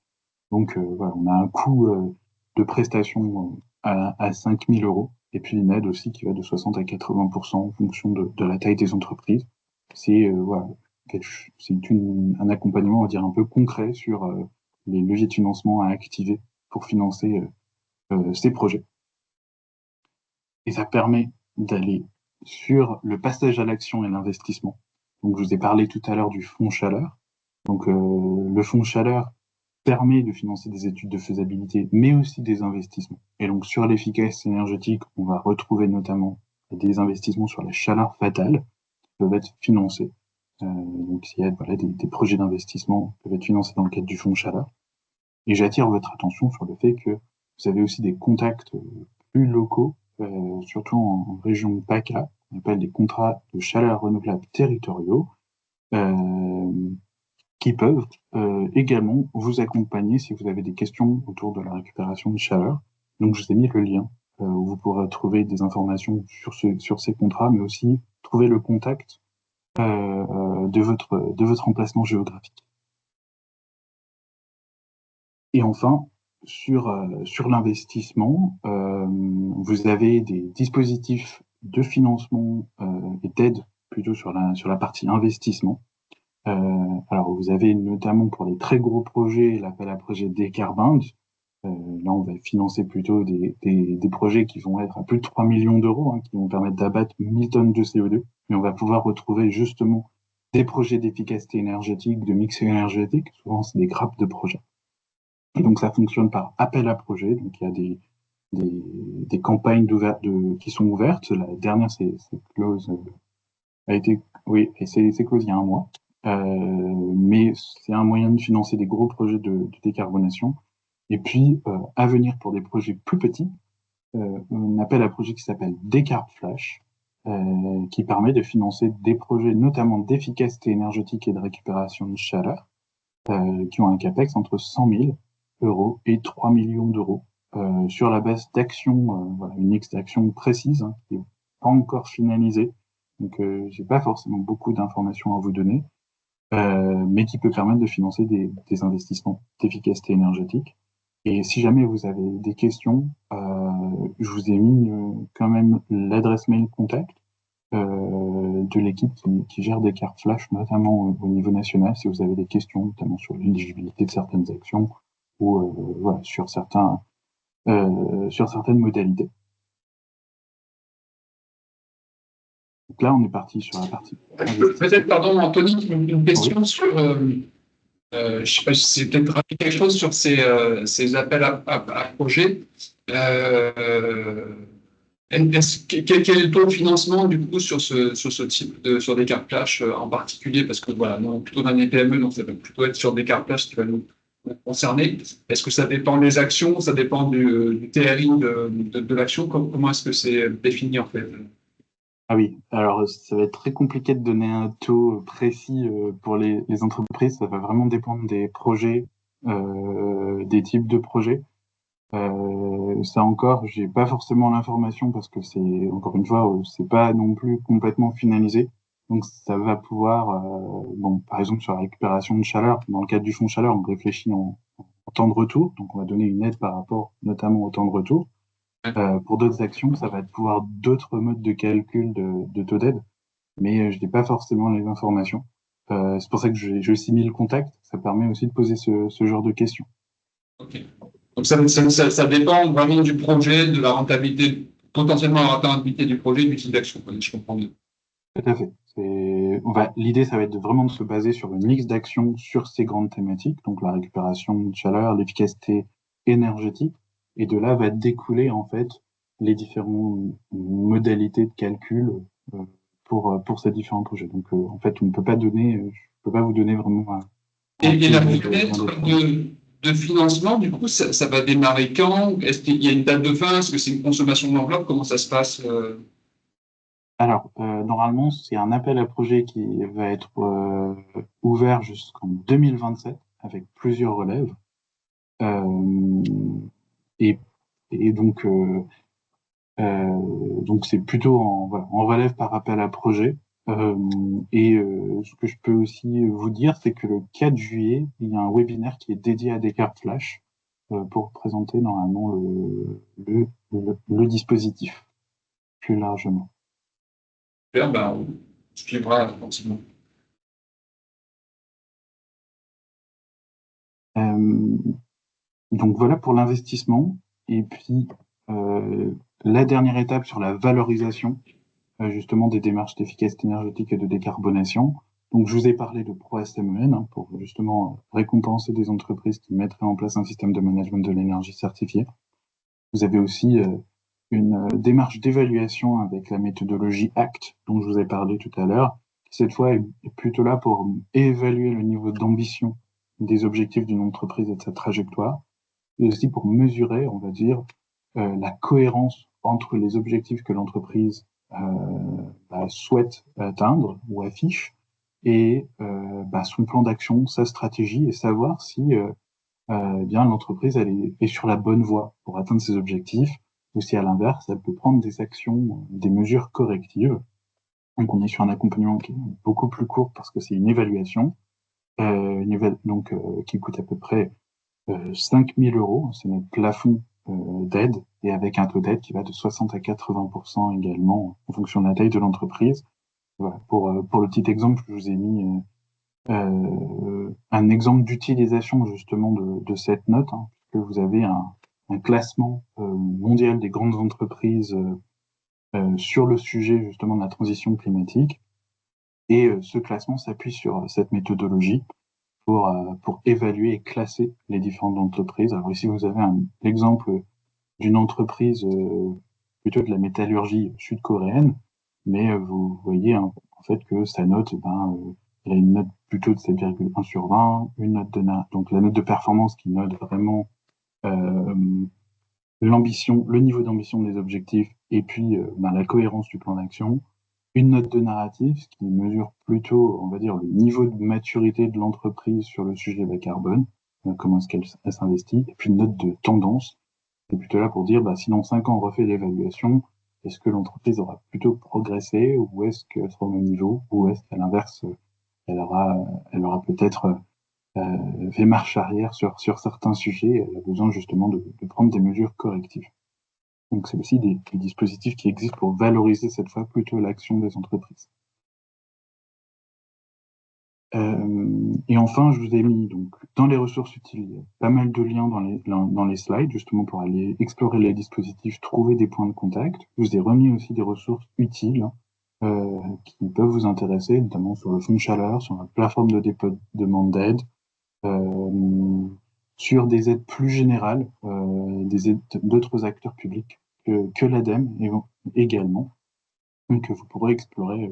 Donc voilà, on a un coût de prestation à 5 000 euros et puis une aide aussi qui va de 60 à 80% en fonction de la taille des entreprises. C'est voilà, c'est un accompagnement, on va dire, un peu concret sur les leviers de financement à activer pour financer ces projets. Et ça permet d'aller sur le passage à l'action et l'investissement. Donc, je vous ai parlé tout à l'heure du fonds chaleur. Donc, le fonds chaleur permet de financer des études de faisabilité, mais aussi des investissements. Et donc, sur l'efficacité énergétique, on va retrouver notamment des investissements sur la chaleur fatale qui peuvent être financés. Donc, s'il y a voilà, des projets d'investissement qui peuvent être financés dans le cadre du fonds chaleur. Et j'attire votre attention sur le fait que vous avez aussi des contacts plus locaux, surtout en région PACA, on appelle des contrats de chaleur renouvelable territoriaux, euh, qui peuvent également vous accompagner si vous avez des questions autour de la récupération de chaleur. Donc, je vous ai mis le lien où vous pourrez trouver des informations sur ces contrats, mais aussi trouver le contact de votre emplacement géographique. Et enfin, sur l'investissement, vous avez des dispositifs de financement et d'aide plutôt sur la partie investissement. Alors, vous avez notamment pour les très gros projets l'appel à projet Decarbund. Là, on va financer plutôt des projets qui vont être à plus de 3 millions d'euros, hein, qui vont permettre d'abattre 1000 tonnes de CO2. Mais on va pouvoir retrouver justement des projets d'efficacité énergétique, de mix énergétique. Souvent, c'est des grappes de projets. Et donc, ça fonctionne par appel à projet. Donc, il y a des campagnes qui sont ouvertes. La dernière, c'est close, a été, oui, et c'est close il y a un mois. Mais c'est un moyen de financer des gros projets de décarbonation. Et puis, à venir pour des projets plus petits, un appel à projet qui s'appelle Décarb Flash, qui permet de financer des projets notamment d'efficacité énergétique et de récupération de chaleur, qui ont un capex entre 100 000 euros et 3 millions d'euros, sur la base d'actions, voilà, une liste d'actions précise, hein, qui n'est pas encore finalisée. Donc, j'ai pas forcément beaucoup d'informations à vous donner, mais qui peut permettre de financer des investissements d'efficacité énergétique. Et si jamais vous avez des questions, je vous ai mis quand même l'adresse mail contact de l'équipe qui gère des cartes flash, notamment au niveau national, si vous avez des questions, notamment sur l'éligibilité de certaines actions ou voilà, sur certaines modalités. Donc là, on est parti sur la partie. Peut-être, pardon, Anthony, une question sur, je ne sais pas si c'est peut-être rappeler quelque chose sur ces appels à projets. Quel est le taux de financement du coup sur ce type sur des cartes flash en particulier? Parce que voilà, nous, on est plutôt dans les PME, donc ça va plutôt être sur des cartes flash qui va nous concerner. Est-ce que ça dépend des actions, ça dépend du TRI de l'action? Comment est-ce que c'est défini en fait? Ah oui, alors ça va être très compliqué de donner un taux précis pour les entreprises. Ça va vraiment dépendre des projets, des types de projets. Ça encore, j'ai pas forcément l'information parce que c'est, encore une fois, c'est pas non plus complètement finalisé. Donc ça va pouvoir, bon, par exemple sur la récupération de chaleur, dans le cadre du fonds chaleur, on réfléchit en temps de retour. Donc on va donner une aide par rapport notamment au temps de retour. Pour d'autres actions, ça va être pouvoir d'autres modes de calcul de taux d'aide, mais je n'ai pas forcément les informations. C'est pour ça que j'ai aussi mis le contact. Ça permet aussi de poser ce genre de questions. Ok. Donc ça dépend vraiment du projet, de la rentabilité, potentiellement la rentabilité du projet, du type d'action. Je comprends bien. Tout à fait. L'idée, ça va être vraiment de se baser sur une mix d'actions sur ces grandes thématiques, donc la récupération de chaleur, l'efficacité énergétique, et de là va découler en fait les différentes modalités de calcul pour ces différents projets. Donc en fait, on ne peut pas donner, je peux pas vous donner vraiment Et la taux fenêtre de financement, du coup, ça va démarrer quand? Est-ce qu'il y a une date de fin? Est-ce que c'est une consommation d'enveloppe? Comment ça se passe? Alors, normalement, c'est un appel à projet qui va être ouvert jusqu'en 2027 avec plusieurs relèves. Euh, et, donc c'est plutôt en relève par appel à projet. Ce que je peux aussi vous dire, c'est que le 4 juillet, il y a un webinaire qui est dédié à des cartes flash pour présenter normalement le dispositif plus largement. Super, ben, on suivra attentivement. Euh, donc voilà pour l'investissement. Et puis la dernière étape sur la valorisation justement des démarches d'efficacité énergétique et de décarbonation. Donc je vous ai parlé de ProSMEN pour justement récompenser des entreprises qui mettraient en place un système de management de l'énergie certifié. Vous avez aussi une démarche d'évaluation avec la méthodologie ACT dont je vous ai parlé tout à l'heure, qui cette fois est plutôt là pour évaluer le niveau d'ambition des objectifs d'une entreprise et de sa trajectoire, et aussi pour mesurer, on va dire, la cohérence entre les objectifs que l'entreprise souhaite atteindre ou affiche et son plan d'action, sa stratégie, et savoir si bien l'entreprise elle est sur la bonne voie pour atteindre ses objectifs, ou si à l'inverse, elle peut prendre des actions, des mesures correctives. Donc on est sur un accompagnement qui est beaucoup plus court parce que c'est une évaluation, qui coûte à peu près 5 000 euros, c'est notre plafond d'aide, et avec un taux d'aide qui va de 60 à 80% également en fonction de la taille de l'entreprise. Voilà. Pour le petit exemple, je vous ai mis un exemple d'utilisation justement de cette note, hein, puisque vous avez un classement mondial des grandes entreprises sur le sujet justement de la transition climatique, et ce classement s'appuie sur cette méthodologie pour évaluer et classer les différentes entreprises. Alors ici, vous avez l'exemple d'une entreprise plutôt de la métallurgie sud-coréenne, mais vous voyez hein, en fait que sa note, elle a une note plutôt de 7,1 sur 20, une note donc la note de performance qui note vraiment euh, l'ambition, le niveau d'ambition des objectifs, et puis la cohérence du plan d'action, une note de narratif, ce qui mesure plutôt, on va dire, le niveau de maturité de l'entreprise sur le sujet bas carbone, comment est-ce qu'elle s'investit, et puis une note de tendance, qui est plutôt là pour dire, si dans 5 ans on refait l'évaluation, est-ce que l'entreprise aura plutôt progressé, ou est-ce qu'elle sera au même niveau, ou est-ce qu'à l'inverse, elle aura peut-être fait marche arrière sur certains sujets, elle a besoin justement de prendre des mesures correctives. Donc c'est aussi des dispositifs qui existent pour valoriser cette fois plutôt l'action des entreprises. Et enfin, je vous ai mis donc dans les ressources utiles pas mal de liens dans les slides, justement pour aller explorer les dispositifs, trouver des points de contact. Je vous ai remis aussi des ressources utiles qui peuvent vous intéresser, notamment sur le fonds de chaleur, sur la plateforme de dépôt de demande d'aide, sur des aides plus générales, des aides d'autres acteurs publics que l'ADEME également, que vous pourrez explorer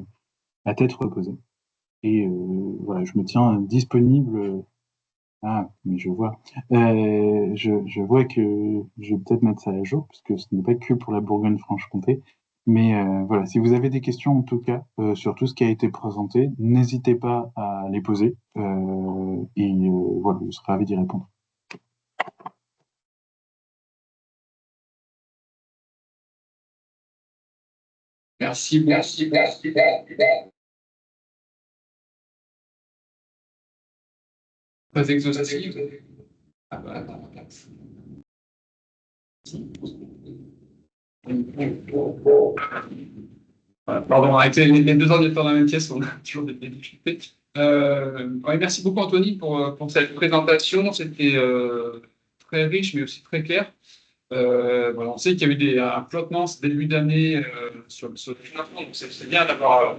à tête reposée. Et voilà, je me tiens disponible. Ah, mais je vois. Je vois que je vais peut-être mettre ça à jour, parce que ce n'est pas que pour la Bourgogne-Franche-Comté. Mais voilà, si vous avez des questions en tout cas sur tout ce qui a été présenté, n'hésitez pas à les poser. Et voilà, je serai ravi d'y répondre. Merci. Pas exhaustive. Ah bah, attends. Pardon, avec les deux ordinateurs dans la même pièce, on a toujours des difficultés. Ouais, merci beaucoup, Anthony, pour cette présentation. C'était très riche, mais aussi très clair. Voilà, on sait qu'il y a eu un flottement ce début d'année sur le financement, donc c'est bien d'avoir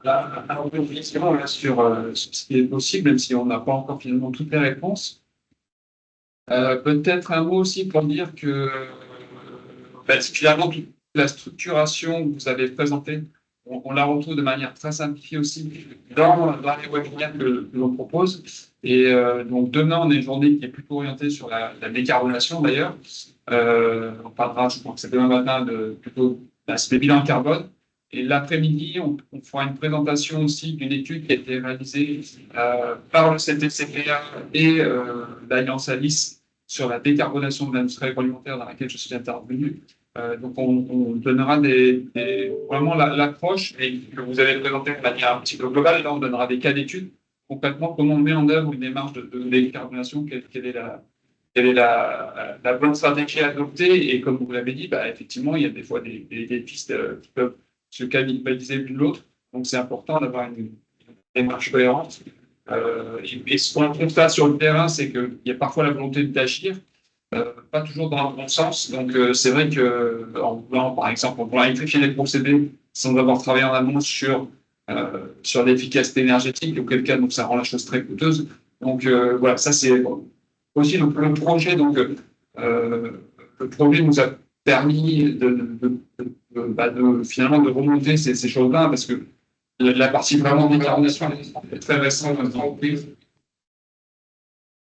un peu de vision là, sur ce qui est possible, même si on n'a pas encore finalement toutes les réponses. Peut-être un mot aussi pour dire que finalement, toute la structuration que vous avez présentée, on la retrouve de manière très simplifiée aussi dans les webinaires que l'on propose. Et donc demain, on a une journée qui est plutôt orientée sur la décarbonation d'ailleurs. On parlera, je crois que c'est demain matin, plutôt l'aspect bilan carbone. Et l'après-midi, on fera une présentation aussi d'une étude qui a été réalisée par le CTCPA et l'Alliance Alice sur la décarbonation de l'industrie agroalimentaire dans laquelle je suis intervenu. Donc, on donnera vraiment l'approche et que vous avez présentée de manière un petit peu globale. Là, on donnera des cas d'études. Concrètement, comment on met en œuvre une démarche de décarbonation, quelle est la bonne stratégie à adopter. Et comme vous l'avez dit, effectivement, il y a des fois des pistes qui peuvent se cannibaliser l'une l'autre. Donc, c'est important d'avoir une démarche cohérente. Et ce qu'on constate sur le terrain, c'est qu'il y a parfois la volonté d'agir, pas toujours dans le bon sens. Donc, c'est vrai qu'en voulant, par exemple, on voulant électrifier les procédés sans avoir travaillé en amont sur l'efficacité énergétique, auquel cas, donc, ça rend la chose très coûteuse. Donc, voilà, ça, c'est aussi donc, le projet. Donc, le projet nous a permis finalement de remonter ces choses-là, parce que la partie vraiment décarbonation est très récente dans notre entreprise.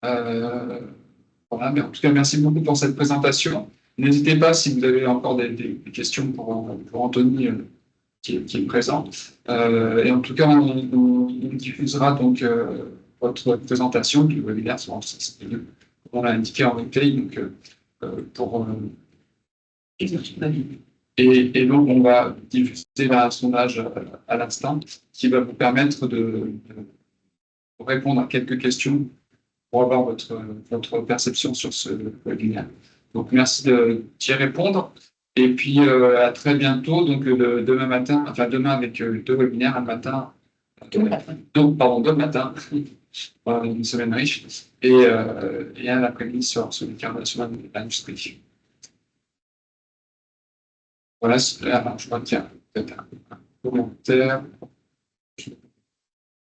Voilà, mais en tout cas, merci beaucoup pour cette présentation. N'hésitez pas si vous avez encore des questions pour Anthony qui est présent. Et en tout cas, on diffusera donc votre présentation du webinaire, on l'a indiqué en replay, donc pour et donc, on va diffuser un sondage à l'instant qui va vous permettre de répondre à quelques questions pour avoir votre perception sur ce webinaire. Donc, merci d'y répondre. Et puis, à très bientôt. Donc, demain matin, enfin, demain avec deux webinaires, un matin. Demain matin. Voilà, une semaine riche. Et un après-midi sur le décarbonation de l'industrie. Voilà, alors, je crois qu'il y a peut-être un commentaire.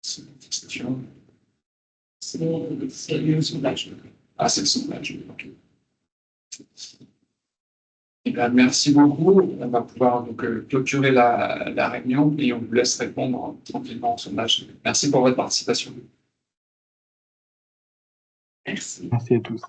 C'est une question. C'est le sondage. Ah, c'est le sondage. Ok. Eh bien, merci beaucoup. On va pouvoir donc clôturer la réunion et on vous laisse répondre tranquillement au sondage. Merci pour votre participation. Merci. Merci à tous.